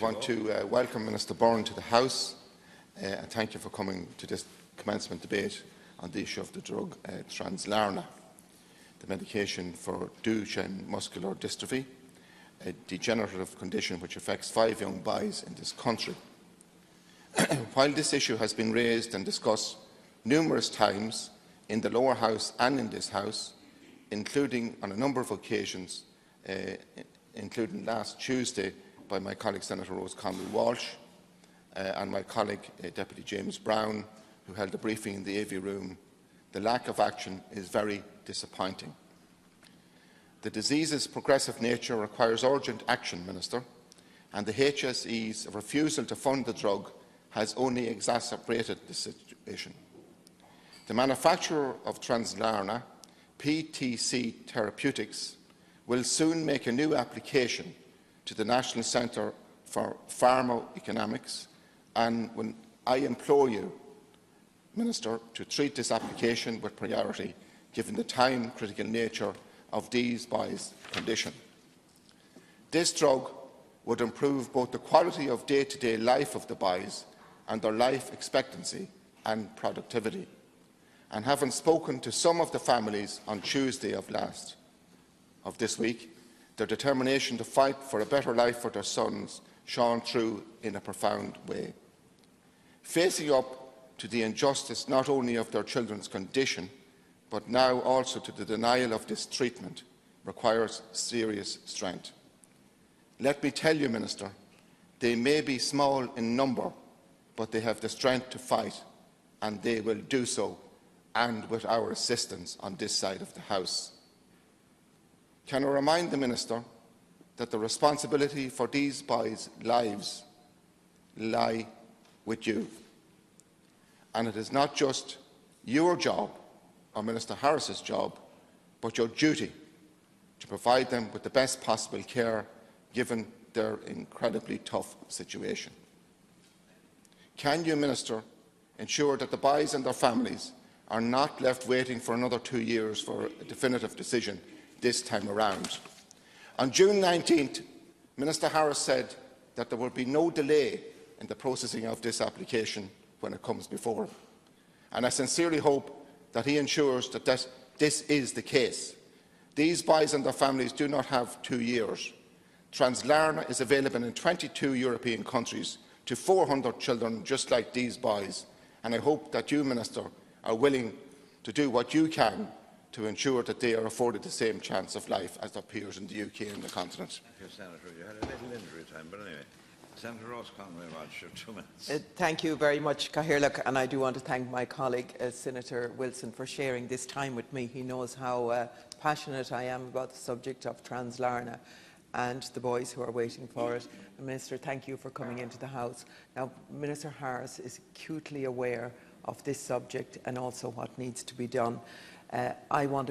want to welcome Minister Byrne to the House and thank you for coming to this commencement debate on the issue of the drug Translarna, the medication for Duchenne Muscular Dystrophy, a degenerative condition which affects 5 young boys in this country. While this issue has been raised and discussed numerous times in the lower house and in this House, including on a number of occasions, including last Tuesday by my colleague Senator Rose Conway-Walsh and my colleague Deputy James Brown, who held a briefing in the AV room, the lack of action is very disappointing. The disease's progressive nature requires urgent action, Minister, and the HSE's refusal to fund the drug has only exacerbated the situation. The manufacturer of Translarna, PTC Therapeutics, will soon make a new application to the National Centre for Pharmacoeconomics, and when I implore you, Minister, to treat this application with priority, given the time-critical nature of these boys' condition. This drug would improve both the quality of day-to-day life of the boys and their life expectancy and productivity. And having spoken to some of the families on Tuesday of this week, their determination to fight for a better life for their sons shone through in a profound way. Facing up to the injustice not only of their children's condition, but now also to the denial of this treatment, requires serious strength. Let me tell you, Minister, they may be small in number, but they have the strength to fight, and they will do so, and with our assistance on this side of the House. Can I remind the Minister that the responsibility for these boys' lives lie with you, and it is not just your job or Minister Harris's job, but your duty to provide them with the best possible care given their incredibly tough situation. Can you, Minister, ensure that the boys and their families are not left waiting for another 2 years for a definitive decision this time around? On June 19th, Minister Harris said that there will be no delay in the processing of this application when it comes before him. And I sincerely hope that he ensures that this is the case. These boys and their families do not have 2 years. Translarna is available in 22 European countries to 400 children just like these boys, and I hope that you, Minister, are willing to do what you can to ensure that they are afforded the same chance of life as their peers in the UK and the continent. Thank you, Senator. You had a little injury time, but anyway. Senator Ross Conway-Walsh, you have 2 minutes. Thank you very much, Cathaoirleach, and I do want to thank my colleague, Senator Wilson, for sharing this time with me. He knows how passionate I am about the subject of Translarna and the boys who are waiting for it. And Minister, thank you for coming into the House. Now, Minister Harris is acutely aware of this subject and also what needs to be done. I want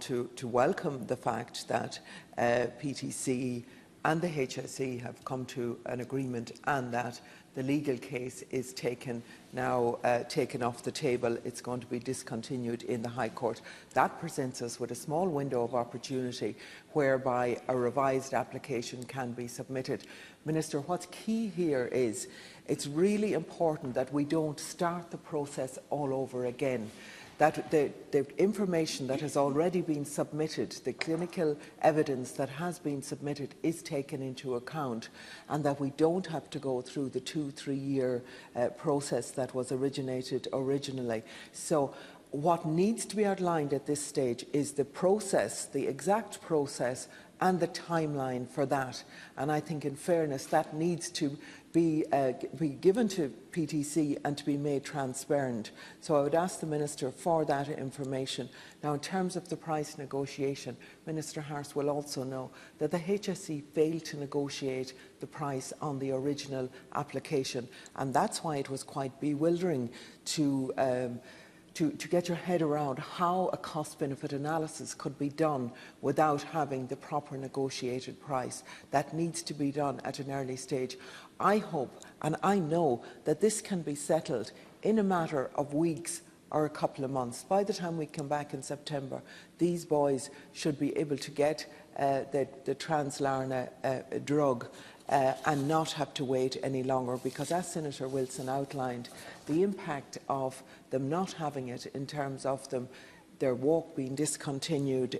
to welcome the fact that PTC and the HSE have come to an agreement and that the legal case is taken off the table. It's going to be discontinued in the High Court. That presents us with a small window of opportunity whereby a revised application can be submitted. Minister, what's key here is it's really important that we don't start the process all over again. That the information that has already been submitted, the clinical evidence that has been submitted is taken into account, and that we don't have to go through the 2-3 year process that was originated originally. So what needs to be outlined at this stage is the process, the exact process and the timeline for that. And I think in fairness that needs to be given to PTC and to be made transparent. So I would ask the Minister for that information. Now, in terms of the price negotiation, Minister Harris will also know that the HSE failed to negotiate the price on the original application, and that's why it was quite bewildering to get your head around how a cost-benefit analysis could be done without having the proper negotiated price. That needs to be done at an early stage. I hope and I know that this can be settled in a matter of weeks or a couple of months. By the time we come back in September, these boys should be able to get the Translarna drug and not have to wait any longer, because as Senator Wilson outlined, the impact of them not having it in terms of their walk being discontinued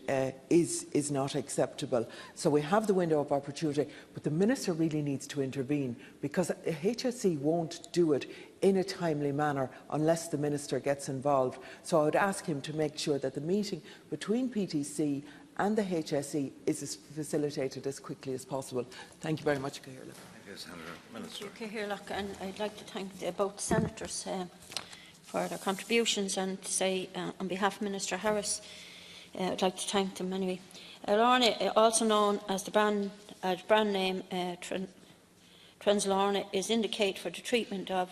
is not acceptable. So we have the window of opportunity, but the Minister really needs to intervene, because HSE won't do it in a timely manner unless the Minister gets involved. So I would ask him to make sure that the meeting between PTC and the HSE is facilitated as quickly as possible. Thank you very much, Catherine. Thank you, Senator. Minister. Thank you, Catherine, and I'd like to thank both senators for their contributions, and to say on behalf of Minister Harris, I'd like to thank them anyway. Translarna, also known as the brand name Translarna, is indicated for the treatment of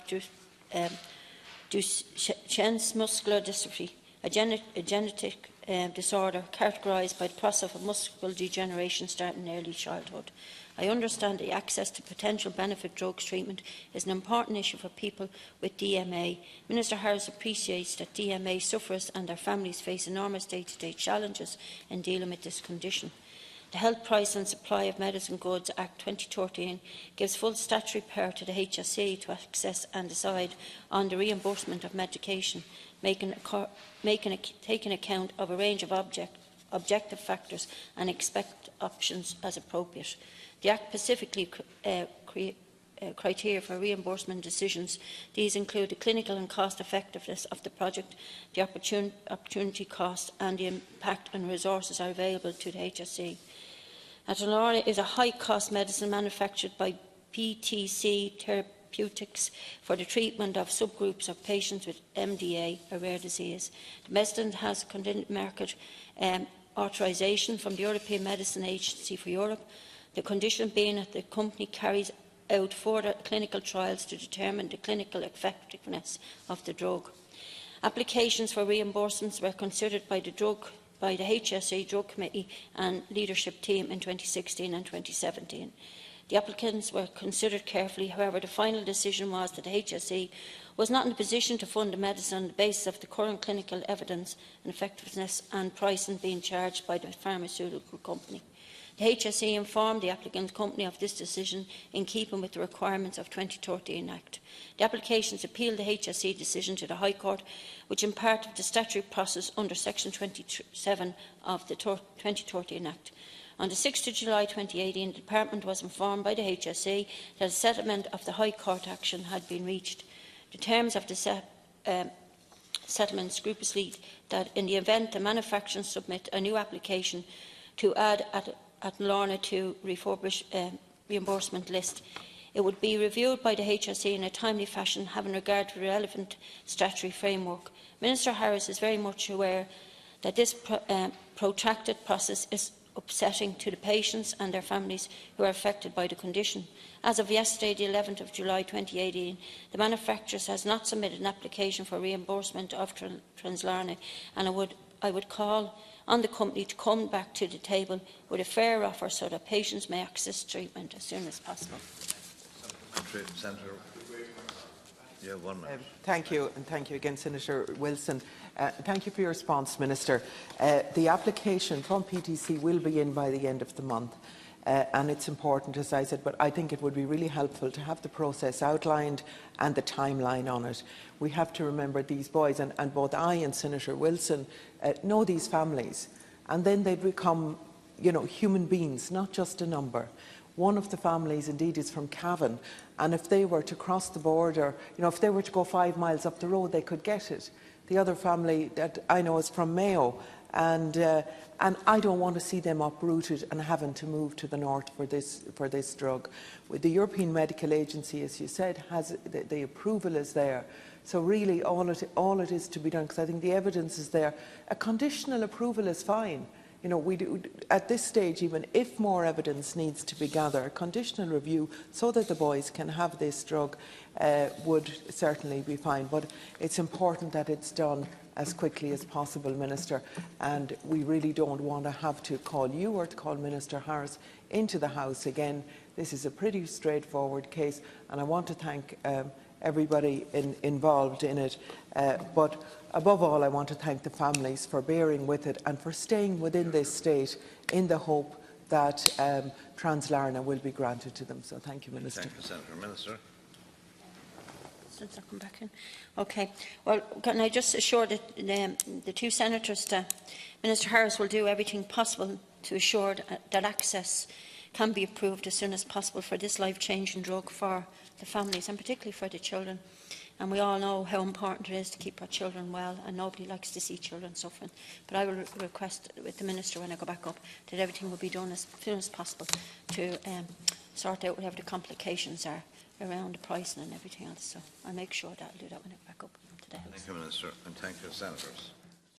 Duchenne Muscular Dystrophy, a genetic disorder characterised by the process of muscular degeneration starting in early childhood. I understand that access to potential benefit drugs treatment is an important issue for people with DMA. Minister Harris appreciates that DMA sufferers and their families face enormous day-to-day challenges in dealing with this condition. The Health Price and Supply of Medicine Goods Act 2013 gives full statutory power to the HSE to access and decide on the reimbursement of medication, taking account of a range of objective factors and expect options as appropriate. The Act specifically criteria for reimbursement decisions. These include the clinical and cost effectiveness of the project, the opportunity cost, and the impact and resources are available to the HSE. Translarna is a high-cost medicine manufactured by PTC Therapeutics for the treatment of subgroups of patients with MDA, a rare disease. The medicine has contingent market authorisation from the European Medicine Agency for Europe, the condition being that the company carries out further clinical trials to determine the clinical effectiveness of the drug. Applications for reimbursements were considered by the HSE Drug Committee and Leadership Team in 2016 and 2017. The applicants were considered carefully. However, the final decision was that the HSE was not in a position to fund the medicine on the basis of the current clinical evidence and effectiveness and pricing being charged by the pharmaceutical company. The HSE informed the applicant company of this decision in keeping with the requirements of the 2013 Act. The applications appealed the HSE decision to the High Court, which in part of the statutory process under Section 27 of the 2013 Act. On the 6th of July 2018, the Department was informed by the HSE that a settlement of the High Court action had been reached. The terms of the settlement scrupulously that in the event the manufacturer submit a new application to add Translarna to reimbursement list, it would be reviewed by the HSE in a timely fashion, having regard to the relevant statutory framework. Minister Harris is very much aware that this protracted process is upsetting to the patients and their families who are affected by the condition. As of yesterday, the 11th of July 2018, the manufacturer has not submitted an application for reimbursement of Translarna, and I would call on the company to come back to the table with a fair offer so that patients may access treatment as soon as possible. Senator, you have 1 minute. Thank you, and thank you again, Senator Wilson. Thank you for your response, Minister. The application from PTC will be in by the end of the month. And it's important, as I said, but I think it would be really helpful to have the process outlined and the timeline on it. We have to remember these boys, and both I and Senator Wilson know these families, and then they become, human beings, not just a number. One of the families, indeed, is from Cavan, and if they were to cross the border, if they were to go 5 miles up the road, they could get it. The other family that I know is from Mayo, and I don't want to see them uprooted and having to move to the north for this drug. With the European Medical Agency, as you said, has the approval is there. So really, all it is to be done, because I think the evidence is there. A conditional approval is fine. We do, at this stage, even if more evidence needs to be gathered, a conditional review so that the boys can have this drug would certainly be fine. But it's important that it's done as quickly as possible, Minister, and we really don't want to have to call you or to call Minister Harris into the House again. This is a pretty straightforward case, and I want to thank everybody involved in it. But above all, I want to thank the families for bearing with it and for staying within this state in the hope that Translarna will be granted to them. So thank you, Minister. Thank you, Senator. Minister. Since I come back in. Okay. Well, can I just assure the two senators that Minister Harris will do everything possible to assure that access can be approved as soon as possible for this life-changing drug for the families and particularly for the children. And we all know how important it is to keep our children well, and nobody likes to see children suffering. But I will request with the Minister when I go back up that everything will be done as soon as possible to sort out whatever the complications are around the pricing and everything else. So I'll make sure that I'll do that when I go back up to the House. Thank you, Minister, and thank you, Senators.